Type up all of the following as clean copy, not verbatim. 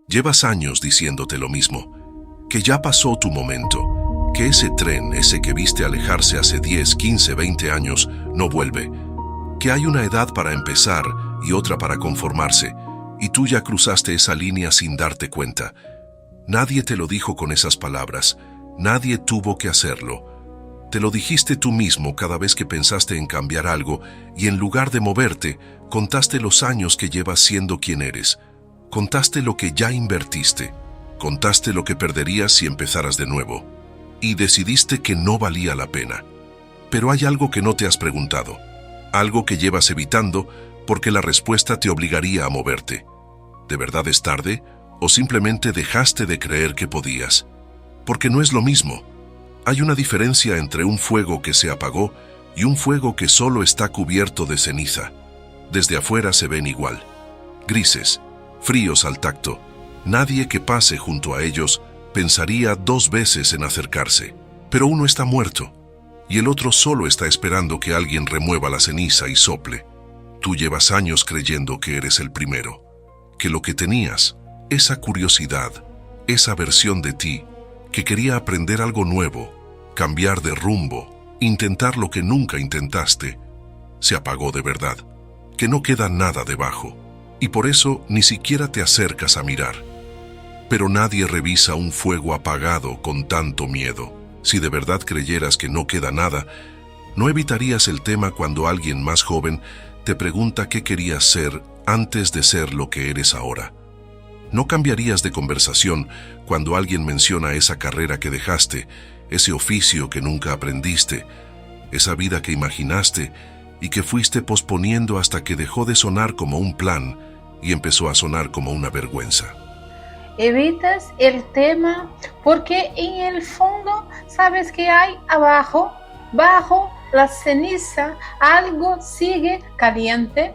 Llevas años diciéndote lo mismo, que ya pasó tu momento, que ese tren, ese que viste alejarse hace 10, 15, 20 años, no vuelve, que hay una edad para empezar y otra para conformarse, y tú ya cruzaste esa línea sin darte cuenta. Nadie te lo dijo con esas palabras, nadie tuvo que hacerlo. Te lo dijiste tú mismo cada vez que pensaste en cambiar algo y en lugar de moverte, contaste los años que llevas siendo quien eres. Contaste lo que ya invertiste. Contaste lo que perderías si empezaras de nuevo. Y decidiste que no valía la pena. Pero hay algo que no te has preguntado. Algo que llevas evitando porque la respuesta te obligaría a moverte. ¿De verdad es tarde? ¿O simplemente dejaste de creer que podías? Porque no es lo mismo. Hay una diferencia entre un fuego que se apagó y un fuego que solo está cubierto de ceniza. Desde afuera se ven igual. Grises, fríos al tacto. Nadie que pase junto a ellos pensaría 2 veces en acercarse. Pero uno está muerto, y el otro solo está esperando que alguien remueva la ceniza y sople. Tú llevas años creyendo que eres el primero, que lo que tenías, esa curiosidad, esa versión de ti, que quería aprender algo nuevo, cambiar de rumbo, intentar lo que nunca intentaste, se apagó de verdad, que no queda nada debajo, y por eso ni siquiera te acercas a mirar. Pero nadie revisa un fuego apagado con tanto miedo. Si de verdad creyeras que no queda nada, no evitarías el tema cuando alguien más joven te pregunta qué querías ser antes de ser lo que eres ahora. No cambiarías de conversación cuando alguien menciona esa carrera que dejaste, ese oficio que nunca aprendiste, esa vida que imaginaste y que fuiste posponiendo hasta que dejó de sonar como un plan y empezó a sonar como una vergüenza. Evitas el tema porque en el fondo sabes que hay abajo, bajo la ceniza, algo sigue caliente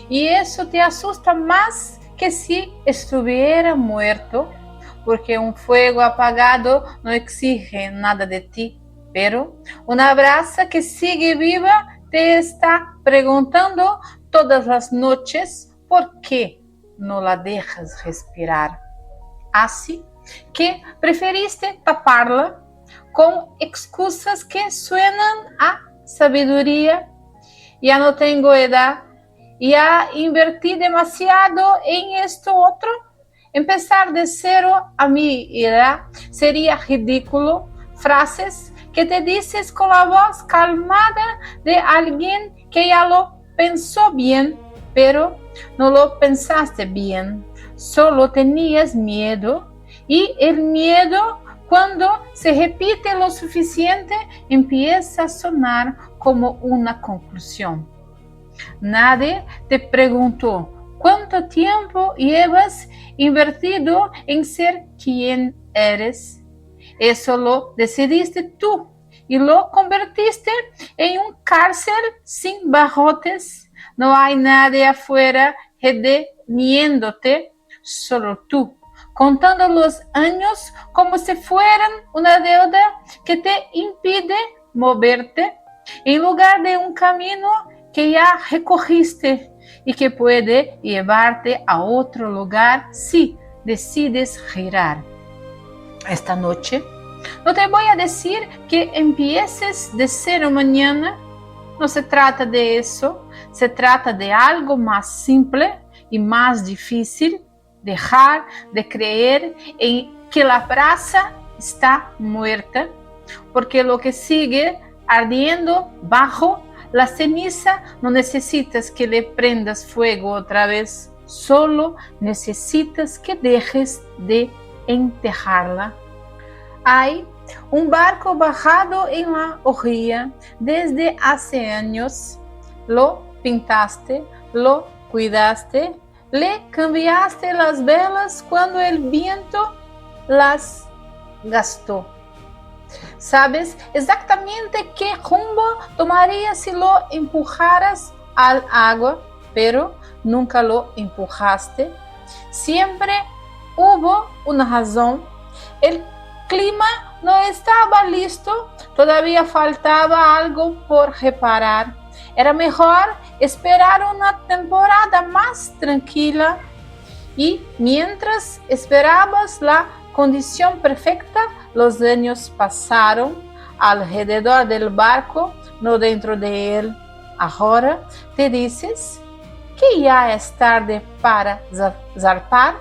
y eso te asusta más que si estuviera muerto, porque un fuego apagado no exige nada de ti, pero una brasa que sigue viva te está preguntando todas las noches por qué no la dejas respirar. Así que preferiste taparla con excusas que suenan a sabiduría. Ya no tengo edad, ya invertí demasiado en esto otro. Empezar de cero a mi edad sería ridículo. Frases que te dices con la voz calmada de alguien que ya lo pensó bien, pero no lo pensaste bien. Solo tenías miedo y el miedo, cuando se repite lo suficiente, empieza a sonar como una conclusión. Nadie te preguntó cuánto tiempo llevas invertido en ser quien eres. Eso lo decidiste tú y lo convertiste en un cárcel sin barrotes. No hay nadie afuera redimiéndote, solo tú, contando los años como si fueran una deuda que te impide moverte, en lugar de un camino que ya recorriste y que puede llevarte a otro lugar si decides girar. Esta noche no te voy a decir que empieces de cero mañana. No se trata de eso, se trata de algo más simple y más difícil. Dejar de creer en que la brasa está muerta, porque lo que sigue ardiendo bajo la ceniza no necesitas que le prendas fuego otra vez, solo necesitas que dejes de enterrarla. Hay un barco bajado en la orilla desde hace años. Lo pintaste, lo cuidaste, le cambiaste las velas cuando el viento las gastó. Sabes exactamente qué rumbo tomarías si lo empujaras al agua, pero nunca lo empujaste. Siempre hubo una razón. El clima no estaba listo, todavía faltaba algo por reparar. Era mejor esperar una temporada más tranquila Y mientras esperabas la condición perfecta, los años pasaron alrededor del barco, no dentro de él. Ahora te dices que ya es tarde para zarpar,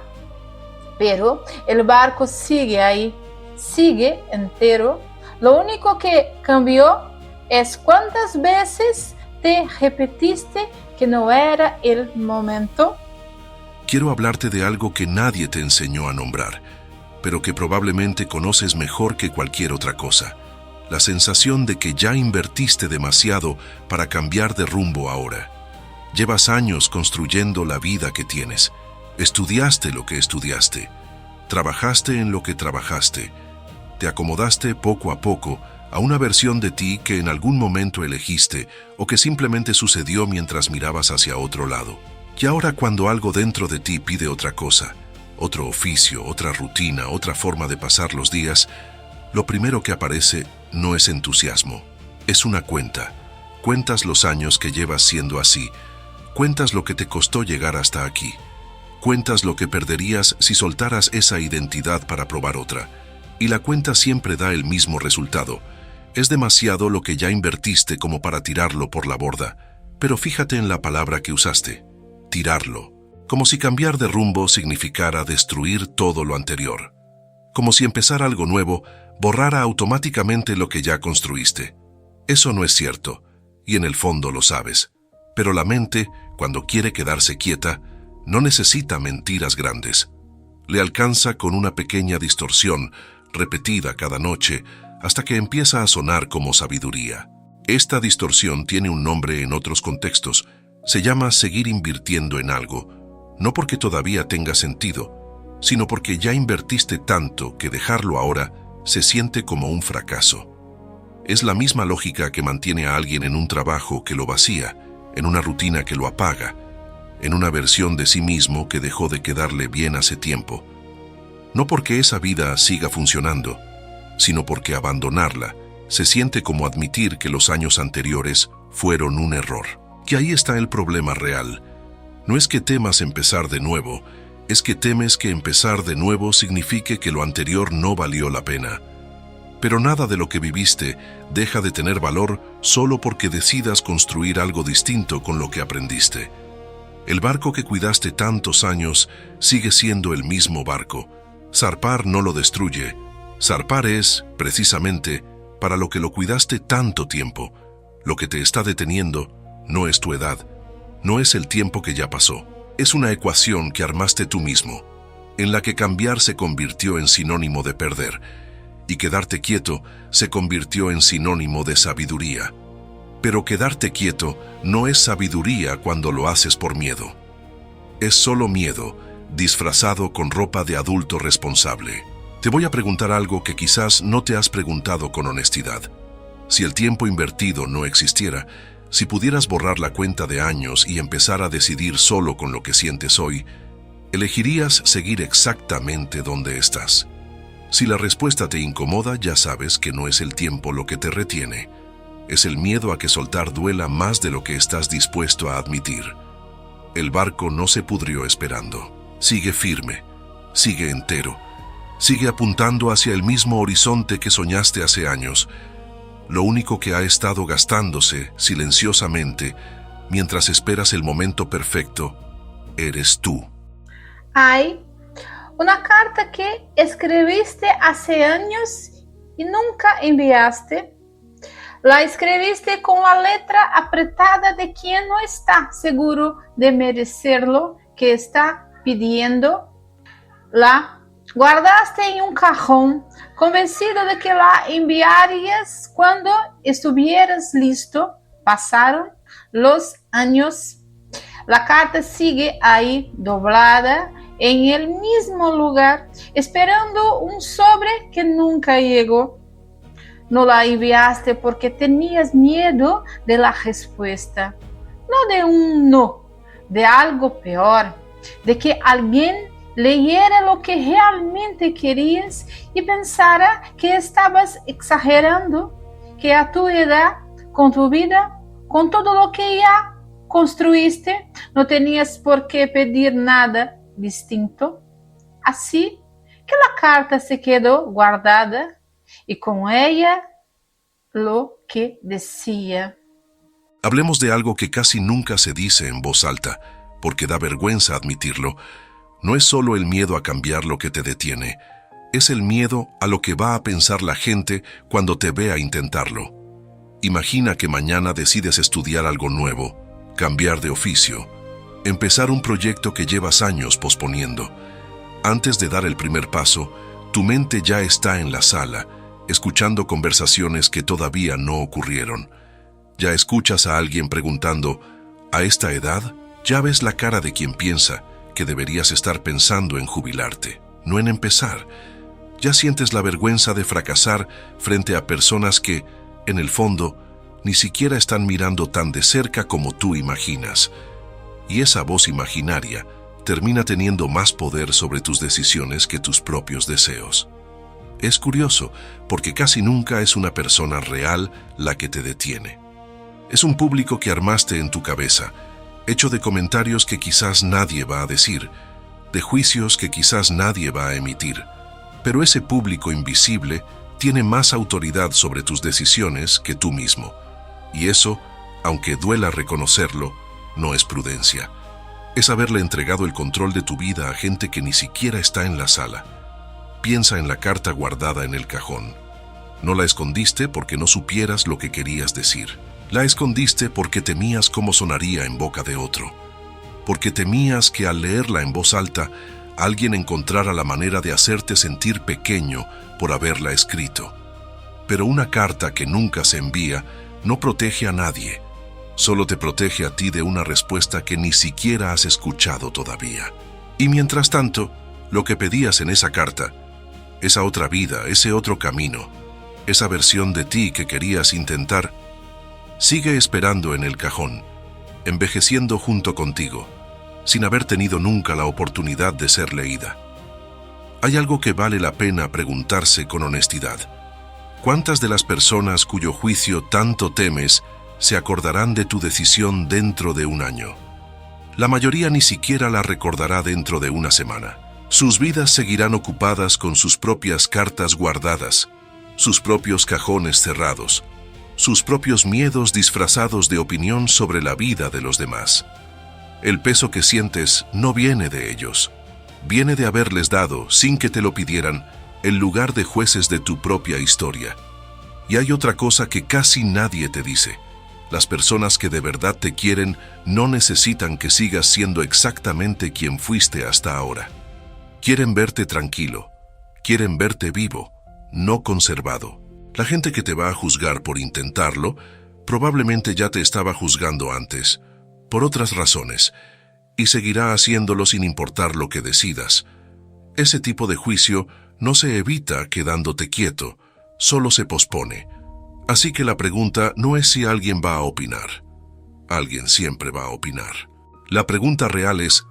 pero el barco sigue ahí, sigue entero. Lo único que cambió es cuántas veces te repetiste que no era el momento. Quiero hablarte de algo que nadie te enseñó a nombrar, pero que probablemente conoces mejor que cualquier otra cosa. La sensación de que ya invertiste demasiado para cambiar de rumbo ahora. Llevas años construyendo la vida que tienes. Estudiaste lo que estudiaste. Trabajaste en lo que trabajaste. Te acomodaste poco a poco a una versión de ti que en algún momento elegiste o que simplemente sucedió mientras mirabas hacia otro lado. Y ahora cuando algo dentro de ti pide otra cosa, otro oficio, otra rutina, otra forma de pasar los días, lo primero que aparece no es entusiasmo, es una cuenta. Cuentas los años que llevas siendo así, cuentas lo que te costó llegar hasta aquí, cuentas lo que perderías si soltaras esa identidad para probar otra, y la cuenta siempre da el mismo resultado. Es demasiado lo que ya invertiste como para tirarlo por la borda, pero fíjate en la palabra que usaste, tirarlo, como si cambiar de rumbo significara destruir todo lo anterior, como si empezar algo nuevo borrara automáticamente lo que ya construiste. Eso no es cierto, y en el fondo lo sabes, pero la mente, cuando quiere quedarse quieta, no necesita mentiras grandes. Le alcanza con una pequeña distorsión, repetida cada noche, hasta que empieza a sonar como sabiduría. Esta distorsión tiene un nombre en otros contextos. Se llama seguir invirtiendo en algo, no porque todavía tenga sentido, sino porque ya invertiste tanto que dejarlo ahora se siente como un fracaso. Es la misma lógica que mantiene a alguien en un trabajo que lo vacía, en una rutina que lo apaga, en una versión de sí mismo que dejó de quedarle bien hace tiempo. No porque esa vida siga funcionando, sino porque abandonarla se siente como admitir que los años anteriores fueron un error. Y ahí está el problema real. No es que temas empezar de nuevo, es que temes que empezar de nuevo signifique que lo anterior no valió la pena. Pero nada de lo que viviste deja de tener valor solo porque decidas construir algo distinto con lo que aprendiste. El barco que cuidaste tantos años sigue siendo el mismo barco. Zarpar no lo destruye. Zarpar es, precisamente, para lo que lo cuidaste tanto tiempo. Lo que te está deteniendo no es tu edad, no es el tiempo que ya pasó. Es una ecuación que armaste tú mismo, en la que cambiar se convirtió en sinónimo de perder, y quedarte quieto se convirtió en sinónimo de sabiduría. Pero quedarte quieto no es sabiduría cuando lo haces por miedo. Es solo miedo, disfrazado con ropa de adulto responsable. Te voy a preguntar algo que quizás no te has preguntado con honestidad. Si el tiempo invertido no existiera, si pudieras borrar la cuenta de años y empezar a decidir solo con lo que sientes hoy, ¿elegirías seguir exactamente donde estás? Si la respuesta te incomoda, ya sabes que no es el tiempo lo que te retiene. Es el miedo a que soltar duela más de lo que estás dispuesto a admitir. El barco no se pudrió esperando. Sigue firme, sigue entero, sigue apuntando hacia el mismo horizonte que soñaste hace años. Lo único que ha estado gastándose silenciosamente mientras esperas el momento perfecto eres tú. Hay una carta que escribiste hace años y nunca enviaste. La escribiste con la letra apretada de quien no está seguro de merecerlo, que está pidiendo. La guardaste en un cajón, convencido de que la enviarías cuando estuvieras listo. Pasaron los años. La carta sigue ahí, doblada, en el mismo lugar, esperando un sobre que nunca llegó. No la enviaste porque tenías miedo de la respuesta, no de un no, de algo peor, de que alguien leyera lo que realmente querías y pensara que estabas exagerando, que a tu edad, con tu vida, con todo lo que ya construiste, no tenías por qué pedir nada distinto. Así que la carta se quedó guardada y con ella lo que decía. Hablemos de algo que casi nunca se dice en voz alta, porque da vergüenza admitirlo. No es solo el miedo a cambiar lo que te detiene, es el miedo a lo que va a pensar la gente cuando te vea intentarlo. Imagina que mañana decides estudiar algo nuevo, cambiar de oficio, empezar un proyecto que llevas años posponiendo. Antes de dar el primer paso, tu mente ya está en la sala, escuchando conversaciones que todavía no ocurrieron. Ya escuchas a alguien preguntando, ¿a esta edad? Ya ves la cara de quien piensa que deberías estar pensando en jubilarte, no en empezar. Ya sientes la vergüenza de fracasar frente a personas que, en el fondo, ni siquiera están mirando tan de cerca como tú imaginas. Y esa voz imaginaria termina teniendo más poder sobre tus decisiones que tus propios deseos. Es curioso, porque casi nunca es una persona real la que te detiene. Es un público que armaste en tu cabeza, hecho de comentarios que quizás nadie va a decir, de juicios que quizás nadie va a emitir. Pero ese público invisible tiene más autoridad sobre tus decisiones que tú mismo. Y eso, aunque duela reconocerlo, no es prudencia. Es haberle entregado el control de tu vida a gente que ni siquiera está en la sala. Piensa en la carta guardada en el cajón. No la escondiste porque no supieras lo que querías decir. La escondiste porque temías cómo sonaría en boca de otro. Porque temías que al leerla en voz alta, alguien encontrara la manera de hacerte sentir pequeño por haberla escrito. Pero una carta que nunca se envía no protege a nadie. Solo te protege a ti de una respuesta que ni siquiera has escuchado todavía. Y mientras tanto, lo que pedías en esa carta, esa otra vida, ese otro camino, esa versión de ti que querías intentar, sigue esperando en el cajón, envejeciendo junto contigo, sin haber tenido nunca la oportunidad de ser leída. Hay algo que vale la pena preguntarse con honestidad. ¿Cuántas de las personas cuyo juicio tanto temes se acordarán de tu decisión dentro de un año? La mayoría ni siquiera la recordará dentro de una semana. Sus vidas seguirán ocupadas con sus propias cartas guardadas, sus propios cajones cerrados, sus propios miedos disfrazados de opinión sobre la vida de los demás. El peso que sientes no viene de ellos, viene de haberles dado, sin que te lo pidieran, el lugar de jueces de tu propia historia. Y hay otra cosa que casi nadie te dice. Las personas que de verdad te quieren no necesitan que sigas siendo exactamente quien fuiste hasta ahora. Quieren verte tranquilo, quieren verte vivo, no conservado. La gente que te va a juzgar por intentarlo, probablemente ya te estaba juzgando antes, por otras razones, y seguirá haciéndolo sin importar lo que decidas. Ese tipo de juicio no se evita quedándote quieto, solo se pospone. Así que la pregunta no es si alguien va a opinar. Alguien siempre va a opinar. La pregunta real es,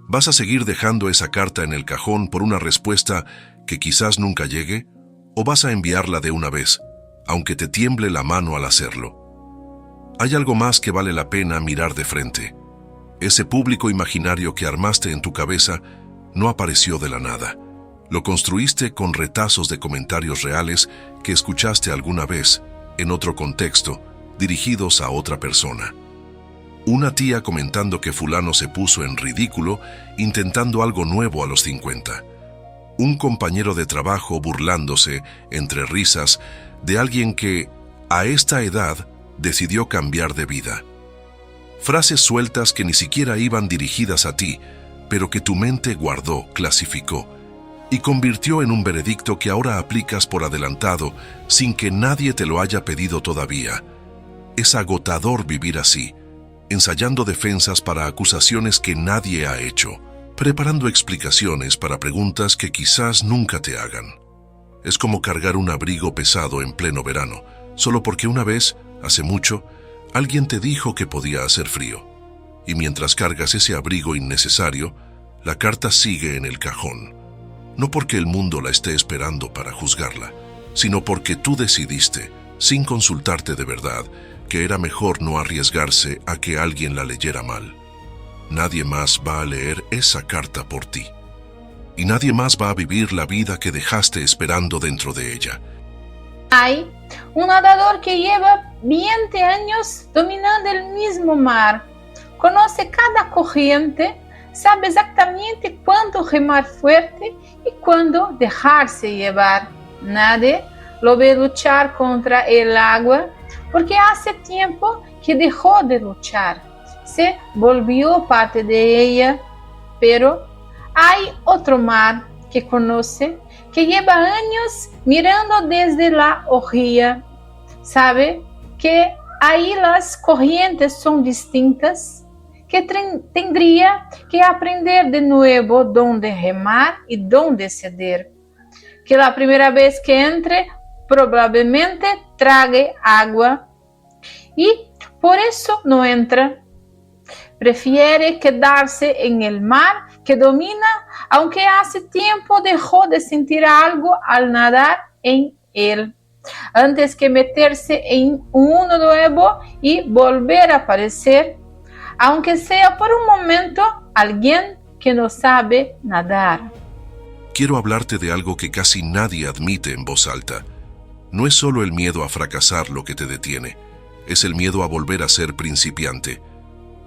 ¿vas a seguir dejando esa carta en el cajón por una respuesta que quizás nunca llegue? ¿O vas a enviarla de una vez, aunque te tiemble la mano al hacerlo? Hay algo más que vale la pena mirar de frente. Ese público imaginario que armaste en tu cabeza no apareció de la nada. Lo construiste con retazos de comentarios reales que escuchaste alguna vez, en otro contexto, dirigidos a otra persona. Una tía comentando que fulano se puso en ridículo intentando algo nuevo a los 50. Un compañero de trabajo burlándose, entre risas, de alguien que, a esta edad, decidió cambiar de vida. Frases sueltas que ni siquiera iban dirigidas a ti, pero que tu mente guardó, clasificó, y convirtió en un veredicto que ahora aplicas por adelantado sin que nadie te lo haya pedido todavía. Es agotador vivir así, ensayando defensas para acusaciones que nadie ha hecho, preparando explicaciones para preguntas que quizás nunca te hagan. Es como cargar un abrigo pesado en pleno verano, solo porque una vez, hace mucho, alguien te dijo que podía hacer frío. Y mientras cargas ese abrigo innecesario, la carta sigue en el cajón. No porque el mundo la esté esperando para juzgarla, sino porque tú decidiste, sin consultarte de verdad, que era mejor no arriesgarse a que alguien la leyera mal. nadie más va a leer esa carta por ti. Y nadie más va a vivir la vida que dejaste esperando dentro de ella. Hay un nadador que lleva 20 años dominando el mismo mar. Conoce cada corriente, sabe exactamente cuándo remar fuerte y cuándo dejarse llevar. Nadie lo ve luchar contra el agua porque hace tiempo que dejó de luchar. Se volvió parte de ella, pero hay otro mar que conoce, que lleva años mirando desde la orilla. Sabe que ahí las corrientes son distintas, que tendría que aprender de nuevo dónde remar y dónde ceder. Que la primera vez que entre probablemente trague agua y por eso no entra. Prefiere quedarse en el mar que domina, aunque hace tiempo dejó de sentir algo al nadar en él, antes que meterse en uno nuevo y volver a aparecer, aunque sea por un momento, alguien que no sabe nadar. Quiero hablarte de algo que casi nadie admite en voz alta. No es solo el miedo a fracasar lo que te detiene, es el miedo a volver a ser principiante.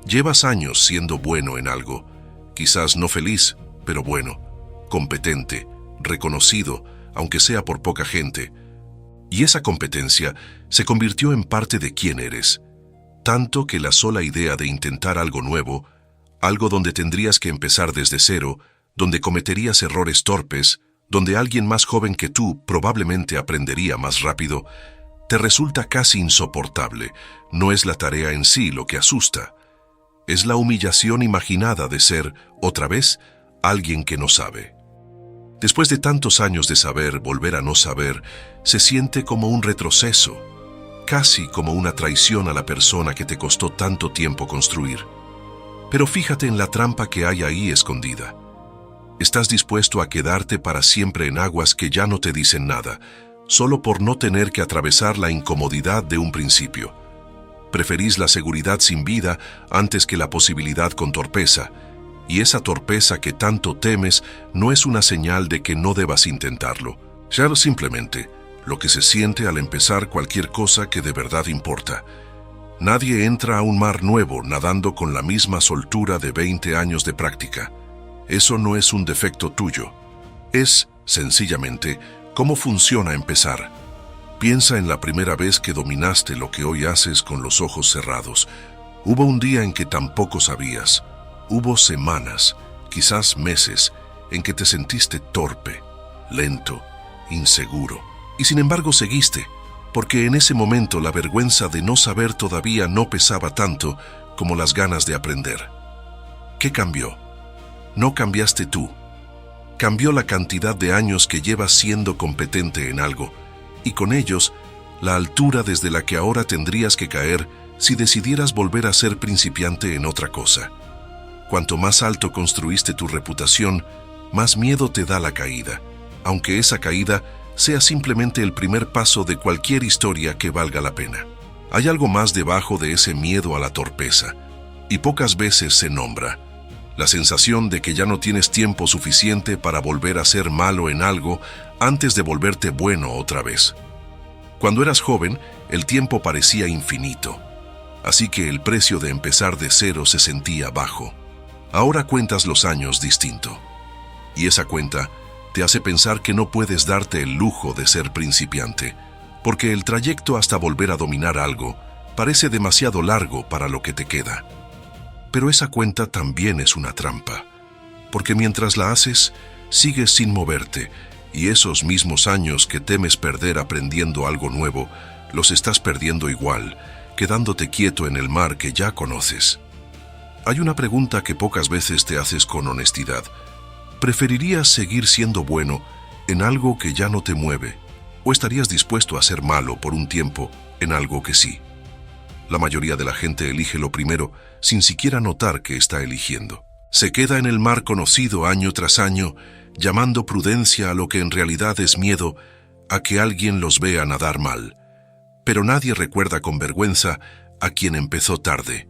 Llevas años siendo bueno en algo, quizás no feliz, pero bueno, competente, reconocido, aunque sea por poca gente. Y esa competencia se convirtió en parte de quién eres, tanto que la sola idea de intentar algo nuevo, algo donde tendrías que empezar desde cero, donde cometerías errores torpes, donde alguien más joven que tú probablemente aprendería más rápido, te resulta casi insoportable. No es la tarea en sí lo que asusta. Es la humillación imaginada de ser, otra vez, alguien que no sabe. Después de tantos años de saber, volver a no saber, se siente como un retroceso, casi como una traición a la persona que te costó tanto tiempo construir. Pero fíjate en la trampa que hay ahí escondida. Estás dispuesto a quedarte para siempre en aguas que ya no te dicen nada, solo por no tener que atravesar la incomodidad de un principio. Preferís la seguridad sin vida antes que la posibilidad con torpeza, y esa torpeza que tanto temes no es una señal de que no debas intentarlo, ya simplemente lo que se siente al empezar cualquier cosa que de verdad importa. Nadie entra a un mar nuevo nadando con la misma soltura de 20 años de práctica. Eso no es un defecto tuyo. Es, sencillamente, cómo funciona empezar. Piensa en la primera vez que dominaste lo que hoy haces con los ojos cerrados. Hubo un día en que tampoco sabías. Hubo semanas, quizás meses, en que te sentiste torpe, lento, inseguro. Y sin embargo seguiste, porque en ese momento la vergüenza de no saber todavía no pesaba tanto como las ganas de aprender. ¿Qué cambió? No cambiaste tú. Cambió la cantidad de años que llevas siendo competente en algo, y con ellos, la altura desde la que ahora tendrías que caer si decidieras volver a ser principiante en otra cosa. Cuanto más alto construiste tu reputación, más miedo te da la caída, aunque esa caída sea simplemente el primer paso de cualquier historia que valga la pena. Hay algo más debajo de ese miedo a la torpeza, y pocas veces se nombra. La sensación de que ya no tienes tiempo suficiente para volver a ser malo en algo antes de volverte bueno otra vez. Cuando eras joven, el tiempo parecía infinito, así que el precio de empezar de cero se sentía bajo. Ahora cuentas los años distinto, y esa cuenta te hace pensar que no puedes darte el lujo de ser principiante, porque el trayecto hasta volver a dominar algo parece demasiado largo para lo que te queda. Pero esa cuenta también es una trampa, porque mientras la haces, sigues sin moverte, y esos mismos años que temes perder aprendiendo algo nuevo, los estás perdiendo igual, quedándote quieto en el mar que ya conoces. Hay una pregunta que pocas veces te haces con honestidad. ¿Preferirías seguir siendo bueno en algo que ya no te mueve, o estarías dispuesto a ser malo por un tiempo en algo que sí? La mayoría de la gente elige lo primero sin siquiera notar que está eligiendo. Se queda en el mar conocido año tras año, llamando prudencia a lo que en realidad es miedo a que alguien los vea nadar mal. Pero nadie recuerda con vergüenza a quien empezó tarde,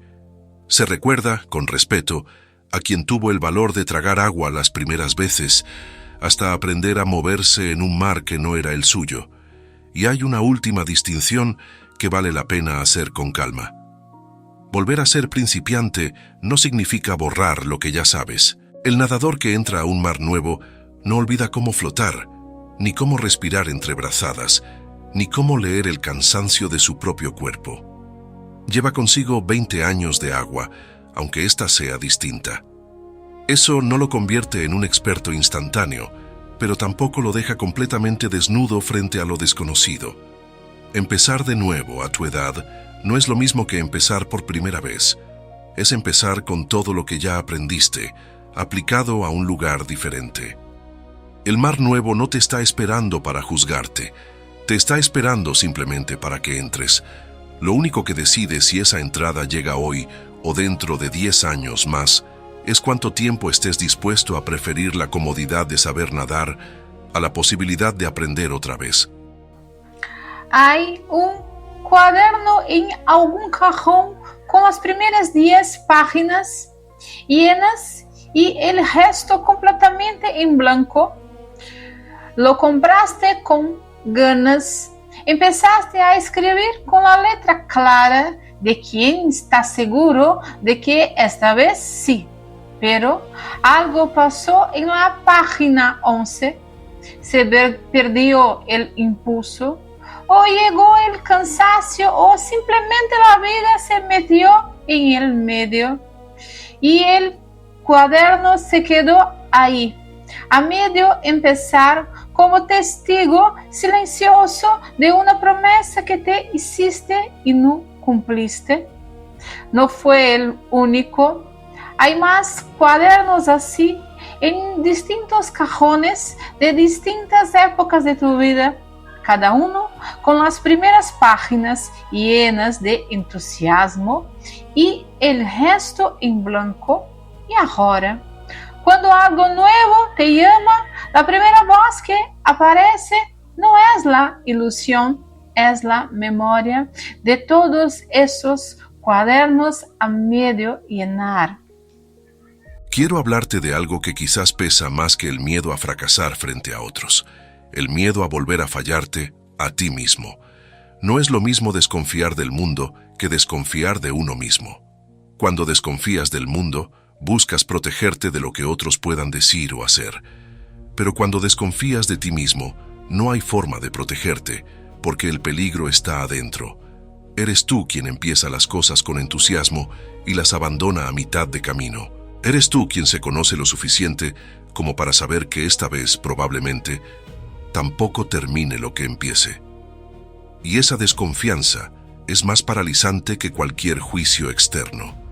Se recuerda, con respeto, a quien tuvo el valor de tragar agua las primeras veces, hasta aprender a moverse en un mar que no era el suyo. Y hay una última distinción que vale la pena hacer con calma. Volver a ser principiante no significa borrar lo que ya sabes. El nadador que entra a un mar nuevo no olvida cómo flotar, ni cómo respirar entre brazadas, ni cómo leer el cansancio de su propio cuerpo. Lleva consigo 20 años de agua, aunque ésta sea distinta. Eso no lo convierte en un experto instantáneo, pero tampoco lo deja completamente desnudo frente a lo desconocido. Empezar de nuevo a tu edad no es lo mismo que empezar por primera vez. Es empezar con todo lo que ya aprendiste, aplicado a un lugar diferente. El mar nuevo no te está esperando para juzgarte, te está esperando simplemente para que entres. Lo único que decide si esa entrada llega hoy o dentro de 10 años más es cuánto tiempo estés dispuesto a preferir la comodidad de saber nadar a la posibilidad de aprender otra vez. Hay un cuaderno en algún cajón con las primeras 10 páginas llenas y el resto completamente en blanco. Lo compraste con ganas, empezaste a escribir con la letra clara de quien está seguro de que esta vez sí. Pero algo pasó en la página 11, se perdió el impulso, o llegó el cansancio, o simplemente la vida se metió en el medio y el cuaderno se quedó ahí, a medio empezar, como testigo silencioso de una promesa que te hiciste y no cumpliste. No fue el único. Hay más cuadernos así, en distintos cajones de distintas épocas de tu vida, cada uno con las primeras páginas llenas de entusiasmo y el resto en blanco. Y ahora, cuando algo nuevo te llama, la primera voz que aparece no es la ilusión, es la memoria de todos esos cuadernos a medio llenar. Quiero hablarte de algo que quizás pesa más que el miedo a fracasar frente a otros, el miedo a volver a fallarte a ti mismo. No es lo mismo desconfiar del mundo que desconfiar de uno mismo. Cuando desconfías del mundo, buscas protegerte de lo que otros puedan decir o hacer. Pero cuando desconfías de ti mismo, no hay forma de protegerte, porque el peligro está adentro. Eres tú quien empieza las cosas con entusiasmo y las abandona a mitad de camino. Eres tú quien se conoce lo suficiente como para saber que esta vez, probablemente, tampoco termine lo que empiece. Y esa desconfianza es más paralizante que cualquier juicio externo.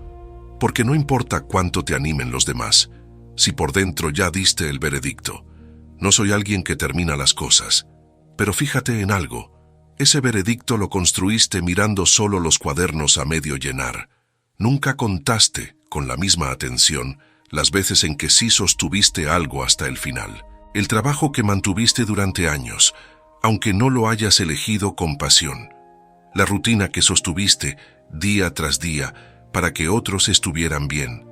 Porque no importa cuánto te animen los demás, si por dentro ya diste el veredicto. No soy alguien que termina las cosas. Pero fíjate en algo, ese veredicto lo construiste mirando solo los cuadernos a medio llenar. Nunca contaste, con la misma atención, las veces en que sí sostuviste algo hasta el final. El trabajo que mantuviste durante años, aunque no lo hayas elegido con pasión. La rutina que sostuviste día tras día para que otros estuvieran bien.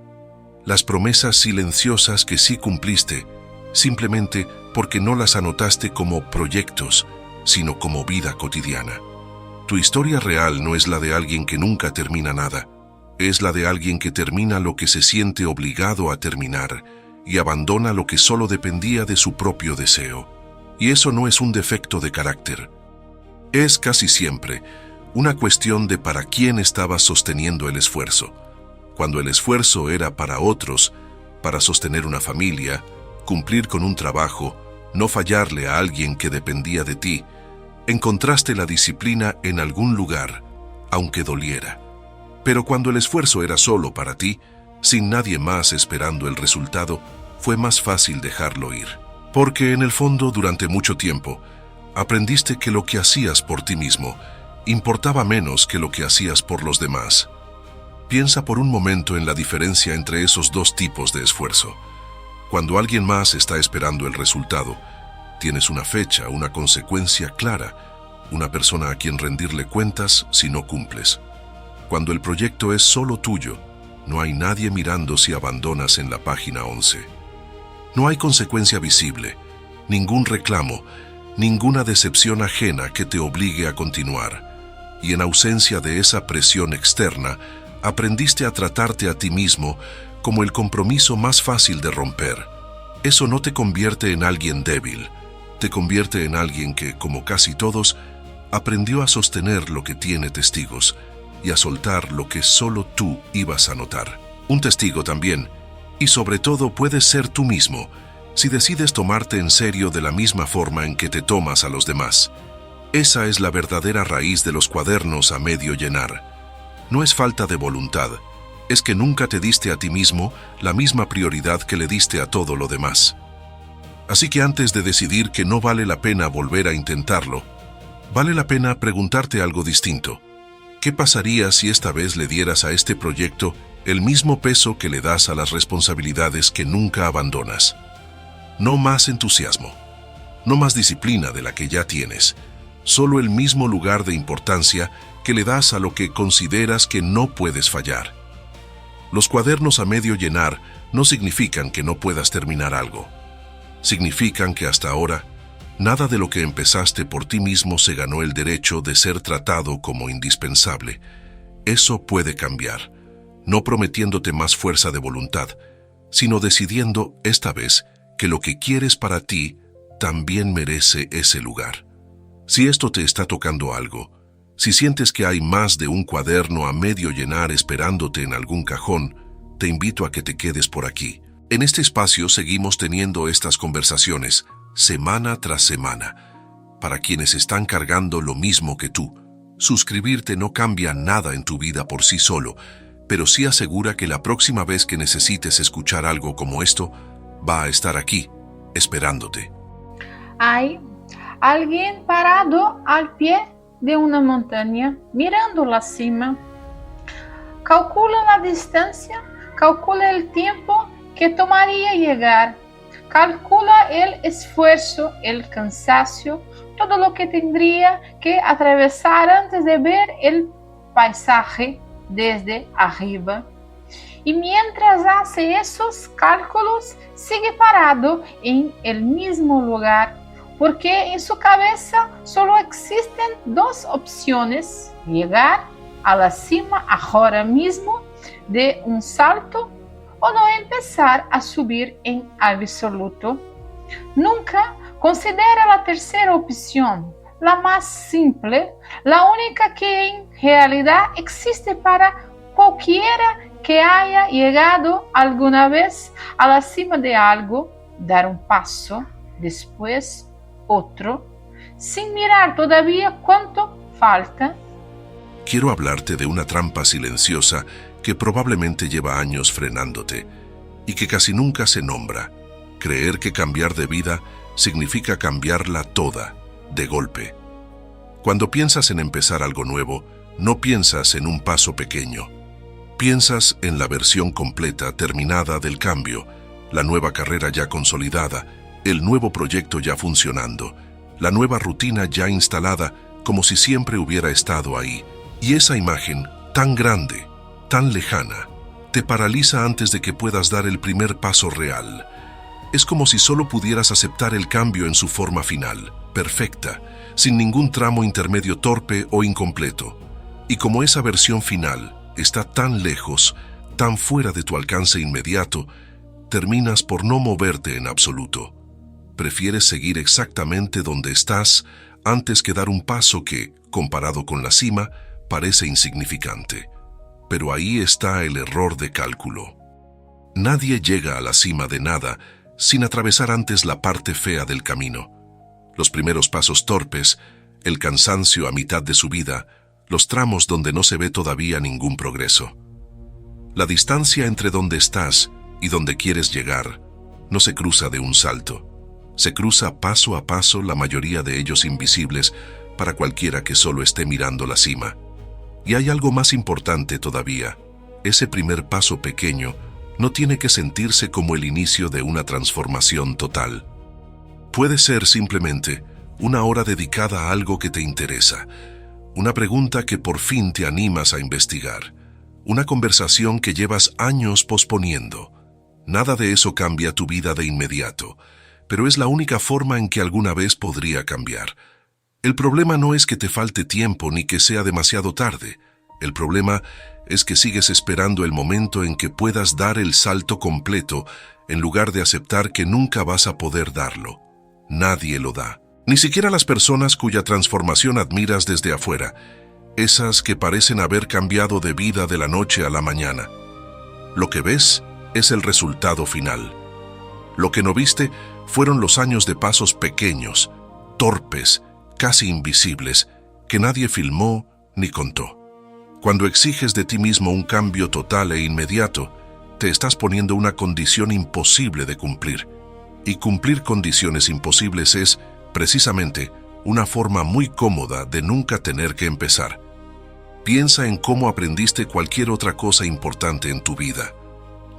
Las promesas silenciosas que sí cumpliste, simplemente porque no las anotaste como proyectos, sino como vida cotidiana. Tu historia real no es la de alguien que nunca termina nada. Es la de alguien que termina lo que se siente obligado a terminar y abandona lo que solo dependía de su propio deseo. Y eso no es un defecto de carácter. Es casi siempre una cuestión de para quién estabas sosteniendo el esfuerzo. Cuando el esfuerzo era para otros, para sostener una familia, cumplir con un trabajo, no fallarle a alguien que dependía de ti, encontraste la disciplina en algún lugar, aunque doliera. Pero cuando el esfuerzo era solo para ti, sin nadie más esperando el resultado, fue más fácil dejarlo ir. Porque en el fondo, durante mucho tiempo, aprendiste que lo que hacías por ti mismo importaba menos que lo que hacías por los demás. Piensa por un momento en la diferencia entre esos dos tipos de esfuerzo. Cuando alguien más está esperando el resultado, tienes una fecha, una consecuencia clara, una persona a quien rendirle cuentas si no cumples. Cuando el proyecto es solo tuyo, No hay nadie mirando si abandonas en la página 11. No hay consecuencia visible, ningún reclamo, ninguna decepción ajena que te obligue a continuar. Y en ausencia de esa presión externa, aprendiste a tratarte a ti mismo como el compromiso más fácil de romper. Eso no te convierte en alguien débil, te convierte en alguien que, como casi todos, aprendió a sostener lo que tiene testigos y a soltar lo que solo tú ibas a notar. Un testigo también, y sobre todo puedes ser tú mismo, si decides tomarte en serio de la misma forma en que te tomas a los demás. Esa es la verdadera raíz de los cuadernos a medio llenar. No es falta de voluntad, es que nunca te diste a ti mismo la misma prioridad que le diste a todo lo demás. Así que antes de decidir que no vale la pena volver a intentarlo, vale la pena preguntarte algo distinto. ¿Qué pasaría si esta vez le dieras a este proyecto el mismo peso que le das a las responsabilidades que nunca abandonas? No más entusiasmo, no más disciplina de la que ya tienes, solo el mismo lugar de importancia que le das a lo que consideras que no puedes fallar. Los cuadernos a medio llenar no significan que no puedas terminar algo. Significan que hasta ahora, nada de lo que empezaste por ti mismo se ganó el derecho de ser tratado como indispensable. Eso puede cambiar, no prometiéndote más fuerza de voluntad, sino decidiendo, esta vez, que lo que quieres para ti también merece ese lugar. Si esto te está tocando algo, si sientes que hay más de un cuaderno a medio llenar esperándote en algún cajón, te invito a que te quedes por aquí. En este espacio seguimos teniendo estas conversaciones, semana tras semana. Para quienes están cargando lo mismo que tú, suscribirte no cambia nada en tu vida por sí solo, pero sí asegura que la próxima vez que necesites escuchar algo como esto, va a estar aquí, esperándote. Hay alguien parado al pie de una montaña, mirando la cima. Calcula la distancia, calcula el tiempo que tomaría llegar, calcula el esfuerzo, el cansancio, todo lo que tendría que atravesar antes de ver el paisaje desde arriba. Y mientras hace esos cálculos, sigue parado en el mismo lugar, porque en su cabeza solo existen dos opciones: llegar a la cima ahora mismo de un salto o no empezar a subir en absoluto. Nunca considera la tercera opción, la más simple, la única que en realidad existe para cualquiera que haya llegado alguna vez a la cima de algo: dar un paso, después otro, sin mirar todavía cuánto falta. Quiero hablarte de una trampa silenciosa que probablemente lleva años frenándote y que casi nunca se nombra. Creer que cambiar de vida significa cambiarla toda, de golpe. Cuando piensas en empezar algo nuevo, no piensas en un paso pequeño. Piensas en la versión completa, terminada del cambio, la nueva carrera ya consolidada, el nuevo proyecto ya funcionando, la nueva rutina ya instalada como si siempre hubiera estado ahí. Y esa imagen, tan grande, tan lejana, te paraliza antes de que puedas dar el primer paso real. Es como si solo pudieras aceptar el cambio en su forma final, perfecta, sin ningún tramo intermedio torpe o incompleto. Y como esa versión final está tan lejos, tan fuera de tu alcance inmediato, terminas por no moverte en absoluto. Prefieres seguir exactamente donde estás antes que dar un paso que, comparado con la cima, parece insignificante. Pero ahí está el error de cálculo. Nadie llega a la cima de nada sin atravesar antes la parte fea del camino. Los primeros pasos torpes, el cansancio a mitad de subida, los tramos donde no se ve todavía ningún progreso. La distancia entre donde estás y donde quieres llegar no se cruza de un salto. Se cruza paso a paso, la mayoría de ellos invisibles para cualquiera que solo esté mirando la cima. Y hay algo más importante todavía. Ese primer paso pequeño no tiene que sentirse como el inicio de una transformación total. Puede ser simplemente una hora dedicada a algo que te interesa, una pregunta que por fin te animas a investigar, una conversación que llevas años posponiendo. Nada de eso cambia tu vida de inmediato, pero es la única forma en que alguna vez podría cambiar. El problema no es que te falte tiempo ni que sea demasiado tarde. El problema es que sigues esperando el momento en que puedas dar el salto completo en lugar de aceptar que nunca vas a poder darlo. Nadie lo da. Ni siquiera las personas cuya transformación admiras desde afuera, esas que parecen haber cambiado de vida de la noche a la mañana. Lo que ves es el resultado final. Lo que no viste fueron los años de pasos pequeños, torpes, casi invisibles, que nadie filmó ni contó. Cuando exiges de ti mismo un cambio total e inmediato, te estás poniendo una condición imposible de cumplir. Y cumplir condiciones imposibles es, precisamente, una forma muy cómoda de nunca tener que empezar. Piensa en cómo aprendiste cualquier otra cosa importante en tu vida.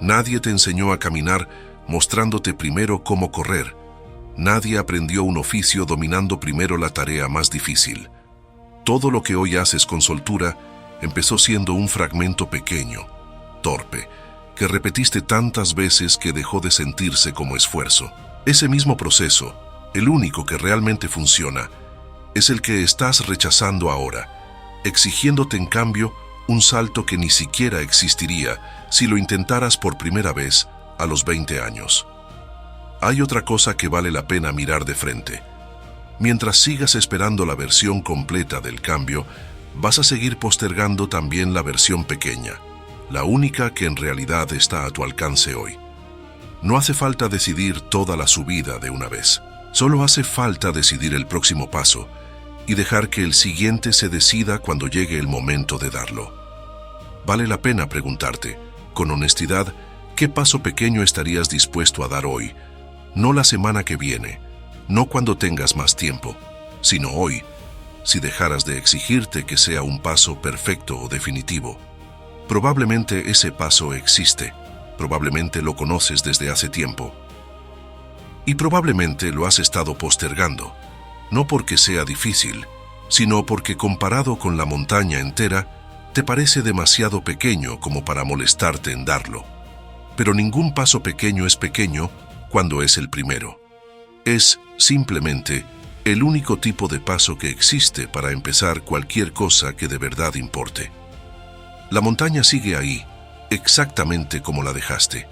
Nadie te enseñó a caminar mostrándote primero cómo correr. Nadie aprendió un oficio dominando primero la tarea más difícil. Todo lo que hoy haces con soltura empezó siendo un fragmento pequeño, torpe, que repetiste tantas veces que dejó de sentirse como esfuerzo. Ese mismo proceso, el único que realmente funciona, es el que estás rechazando ahora, exigiéndote en cambio un salto que ni siquiera existiría si lo intentaras por primera vez a los 20 años. Hay otra cosa que vale la pena mirar de frente. Mientras sigas esperando la versión completa del cambio, vas a seguir postergando también la versión pequeña, la única que en realidad está a tu alcance hoy. No hace falta decidir toda la subida de una vez. Solo hace falta decidir el próximo paso y dejar que el siguiente se decida cuando llegue el momento de darlo. Vale la pena preguntarte, con honestidad, ¿qué paso pequeño estarías dispuesto a dar hoy? No la semana que viene, no cuando tengas más tiempo, sino hoy, si dejaras de exigirte que sea un paso perfecto o definitivo. Probablemente ese paso existe, probablemente lo conoces desde hace tiempo. Y probablemente lo has estado postergando, no porque sea difícil, sino porque comparado con la montaña entera, te parece demasiado pequeño como para molestarte en darlo. Pero ningún paso pequeño es pequeño cuando es el primero. Es, simplemente, el único tipo de paso que existe para empezar cualquier cosa que de verdad importe. La montaña sigue ahí, exactamente como la dejaste.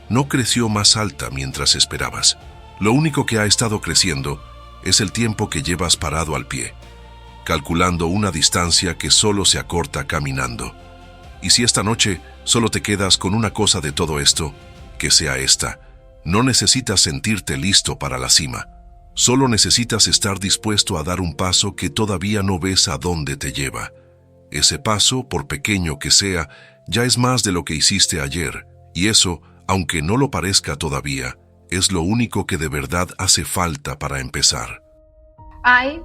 No creció más alta mientras esperabas. Lo único que ha estado creciendo es el tiempo que llevas parado al pie, calculando una distancia que solo se acorta caminando. Y si esta noche solo te quedas con una cosa de todo esto, que sea esta: no necesitas sentirte listo para la cima. Solo necesitas estar dispuesto a dar un paso que todavía no ves a dónde te lleva. Ese paso, por pequeño que sea, ya es más de lo que hiciste ayer, y eso, aunque no lo parezca todavía, es lo único que de verdad hace falta para empezar. Hay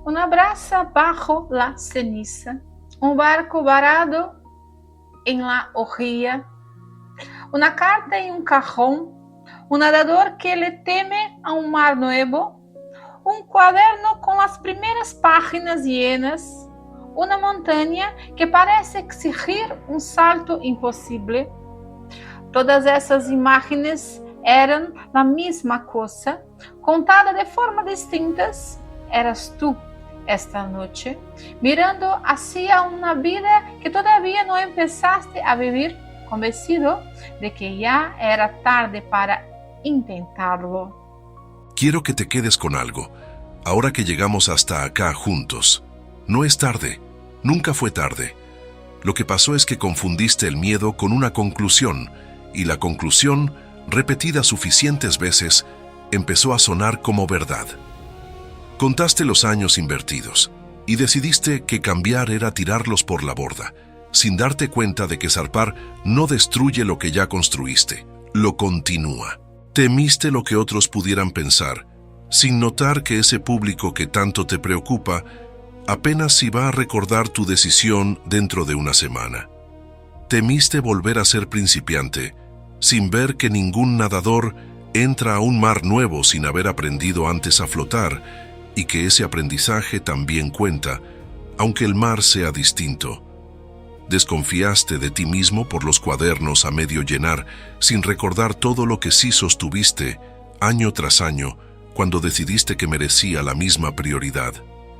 una brasa bajo la ceniza, un barco varado en la orilla, una carta en un cajón, un nadador que le teme a un mar nuevo, un cuaderno con las primeras páginas llenas, una montaña que parece exigir un salto imposible. Todas esas imágenes eran la misma cosa, contada de formas distintas. Eras tú esta noche, mirando hacia una vida que todavía no empezaste a vivir, convencido de que ya era tarde para intentarlo. Quiero que te quedes con algo, ahora que llegamos hasta acá juntos. No es tarde, nunca fue tarde. Lo que pasó es que confundiste el miedo con una conclusión, y la conclusión, repetida suficientes veces, empezó a sonar como verdad. Contaste los años invertidos, y decidiste que cambiar era tirarlos por la borda, sin darte cuenta de que zarpar no destruye lo que ya construiste, lo continúa. Temiste lo que otros pudieran pensar, sin notar que ese público que tanto te preocupa apenas si va a recordar tu decisión dentro de una semana. Temiste volver a ser principiante, sin ver que ningún nadador entra a un mar nuevo sin haber aprendido antes a flotar, y que ese aprendizaje también cuenta, aunque el mar sea distinto. Desconfiaste de ti mismo por los cuadernos a medio llenar, sin recordar todo lo que sí sostuviste, año tras año, cuando decidiste que merecía la misma prioridad.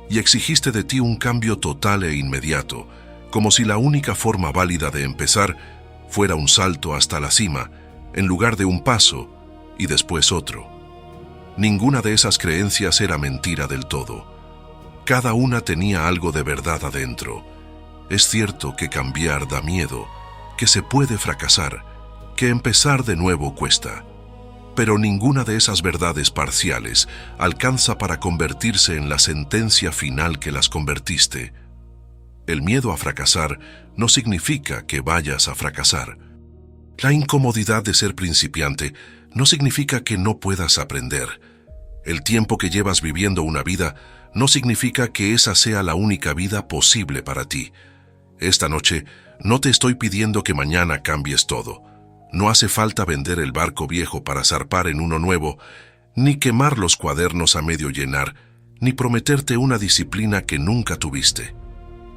Y exigiste de ti un cambio total e inmediato, como si la única forma válida de empezar fuera un salto hasta la cima, en lugar de un paso y después otro. Ninguna de esas creencias era mentira del todo. Cada una tenía algo de verdad adentro. Es cierto que cambiar da miedo, que se puede fracasar, que empezar de nuevo cuesta. Pero ninguna de esas verdades parciales alcanza para convertirse en la sentencia final que las convertiste. El miedo a fracasar no significa que vayas a fracasar. La incomodidad de ser principiante no significa que no puedas aprender. El tiempo que llevas viviendo una vida no significa que esa sea la única vida posible para ti. Esta noche no te estoy pidiendo que mañana cambies todo. No hace falta vender el barco viejo para zarpar en uno nuevo, ni quemar los cuadernos a medio llenar, ni prometerte una disciplina que nunca tuviste.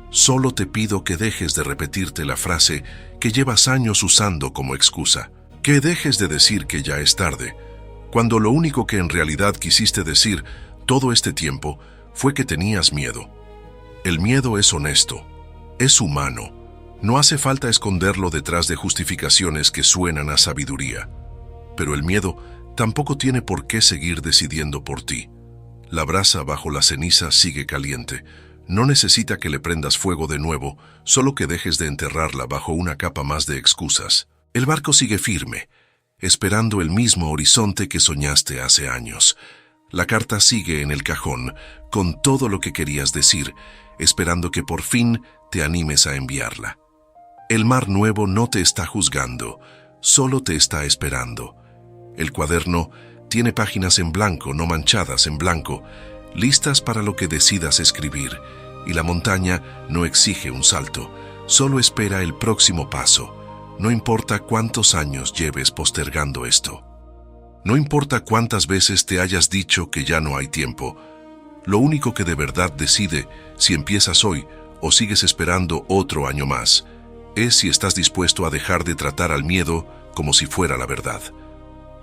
Solo te pido que dejes de repetirte la frase que llevas años usando como excusa, que dejes de decir que ya es tarde, cuando lo único que en realidad quisiste decir todo este tiempo fue que tenías miedo. El miedo es honesto, es humano. No hace falta esconderlo detrás de justificaciones que suenan a sabiduría. Pero el miedo tampoco tiene por qué seguir decidiendo por ti. La brasa bajo la ceniza sigue caliente. No necesita que le prendas fuego de nuevo, solo que dejes de enterrarla bajo una capa más de excusas. El barco sigue firme, esperando el mismo horizonte que soñaste hace años. La carta sigue en el cajón, con todo lo que querías decir, esperando que por fin te animes a enviarla. El mar nuevo no te está juzgando, solo te está esperando. El cuaderno tiene páginas en blanco, no manchadas en blanco, listas para lo que decidas escribir, y la montaña no exige un salto, solo espera el próximo paso. No importa cuántos años lleves postergando esto. No importa cuántas veces te hayas dicho que ya no hay tiempo. Lo único que de verdad decide si empiezas hoy o sigues esperando otro año más, es si estás dispuesto a dejar de tratar al miedo como si fuera la verdad.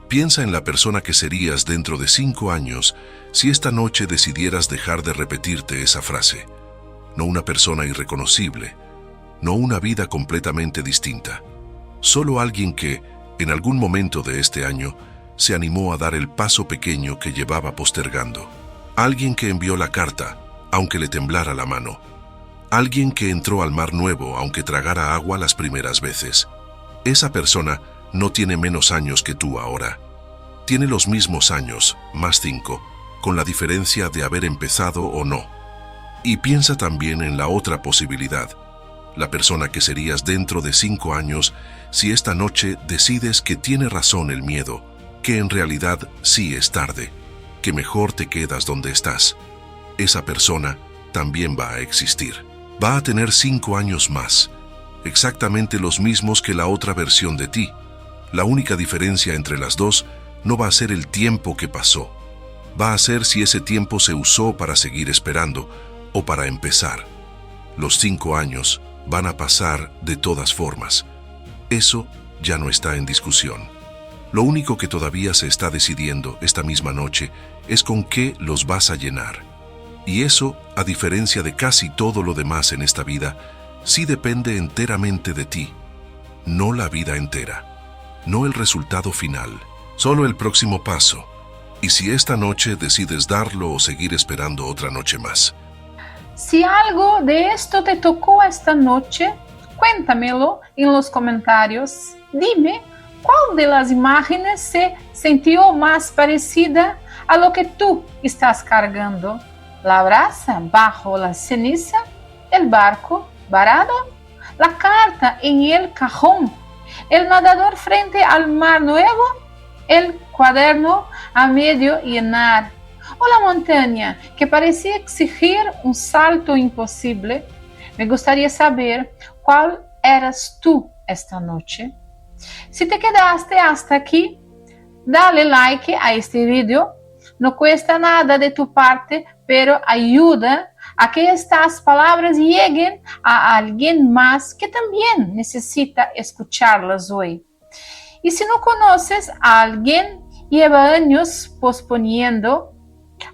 Piensa en la persona que serías dentro de 5 años si esta noche decidieras dejar de repetirte esa frase. No una persona irreconocible, no una vida completamente distinta. Solo alguien que, en algún momento de este año, se animó a dar el paso pequeño que llevaba postergando. Alguien que envió la carta, aunque le temblara la mano. Alguien que entró al mar nuevo, aunque tragara agua las primeras veces. Esa persona no tiene menos años que tú ahora. Tiene los mismos años, más 5, con la diferencia de haber empezado o no. Y piensa también en la otra posibilidad. La persona que serías dentro de 5 años si esta noche decides que tiene razón el miedo, que en realidad sí es tarde, que mejor te quedas donde estás. Esa persona también va a existir. Va a tener 5 años más, exactamente los mismos que la otra versión de ti. La única diferencia entre las dos no va a ser el tiempo que pasó. Va a ser si ese tiempo se usó para seguir esperando o para empezar. Los 5 años van a pasar de todas formas. Eso ya no está en discusión. Lo único que todavía se está decidiendo esta misma noche es con qué los vas a llenar. Y eso, a diferencia de casi todo lo demás en esta vida, sí depende enteramente de ti. No la vida entera, no el resultado final, solo el próximo paso. Y si esta noche decides darlo o seguir esperando otra noche más. Si algo de esto te tocó esta noche, cuéntamelo en los comentarios. Dime cuál de las imágenes se sintió más parecida a lo que tú estás cargando. La brasa bajo la ceniza, el barco varado, la carta en el cajón, el nadador frente al mar nuevo, el cuaderno a medio llenar, o la montaña que parecía exigir un salto imposible. Me gustaría saber cuál eras tú esta noche. Si te quedaste hasta aquí, dale like a este video. No cuesta nada de tu parte, pero ayuda a que estas palabras lleguen a alguien más que también necesita escucharlas hoy. Y si no conoces a alguien, lleva años posponiendo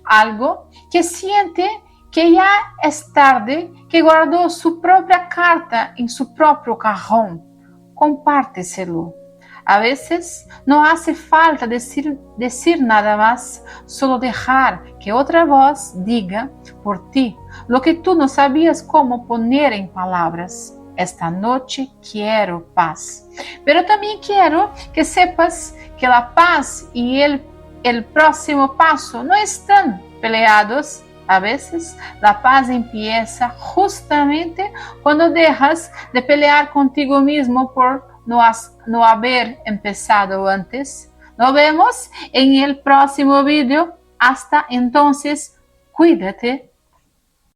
algo, que siente que ya es tarde, que guardó su propia carta en su propio cajón, compárteselo. A veces no hace falta decir nada más, solo dejar que otra voz diga por ti lo que tú no sabías cómo poner en palabras. Esta noche quiero paz, pero también quiero que sepas que la paz y el próximo paso no están peleados. A veces la paz empieza justamente cuando dejas de pelear contigo mismo por no haber empezado antes. Nos vemos en el próximo video. Hasta entonces, cuídate.